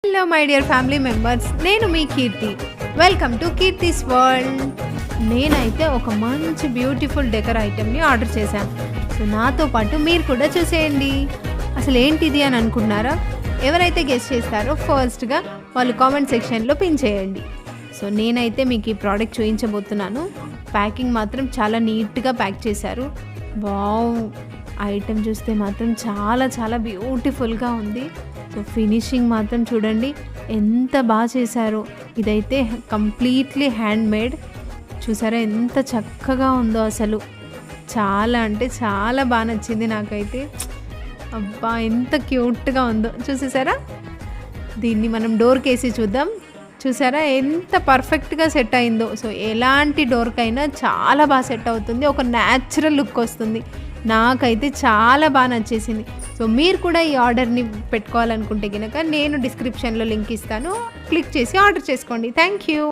Hello my dear family members, నేను మీ Keerthi. Welcome to Keerthi's world. నేనైతే ఒక మంచి బ్యూటిఫుల్ డెకర్ ఐటెంని ఆర్డర్ చేశాను. సో నాతో పాటు మీరు కూడా చూసేయండి. అసలు ఏంటిది అని అనుకున్నారా? ఎవరైతే గెస్ట్ చేస్తారో ఫస్ట్గా వాళ్ళు కామెంట్ సెక్షన్లో పిన్ చేయండి. సో నేనైతే మీకు ఈ ప్రోడక్ట్ చూపించబోతున్నాను. ప్యాకింగ్ మాత్రం చాలా నీట్గా ప్యాక్ చేశారు. వావ్, ఐటెం చూస్తే మాత్రం చాలా చాలా బ్యూటిఫుల్గా ఉంది. సో ఫినిషింగ్ మాత్రం చూడండి ఎంత బాగా చేశారో. ఇదైతే కంప్లీట్లీ హ్యాండ్ మేడ్. చూసారా ఎంత చక్కగా ఉందో. అసలు చాలా అంటే చాలా బాగా నచ్చింది నాకైతే. అబ్బా ఎంత క్యూట్గా ఉందో చూసేసారా. దీన్ని మనం డోర్కి వేసి చూద్దాం. చూసారా ఎంత పర్ఫెక్ట్గా సెట్ అయిందో. సో ఎలాంటి డోర్కైనా చాలా బాగా సెట్ అవుతుంది. ఒక న్యాచురల్ లుక్ వస్తుంది. నాకైతే చాలా బాగా నచ్చేసింది. సో మీరు కూడా ఈ ఆర్డర్ని పెట్టుకోవాలనుకుంటే కనుక నేను డిస్క్రిప్షన్లో లింక్ ఇస్తాను. క్లిక్ చేసి ఆర్డర్ చేసుకోండి. Thank you.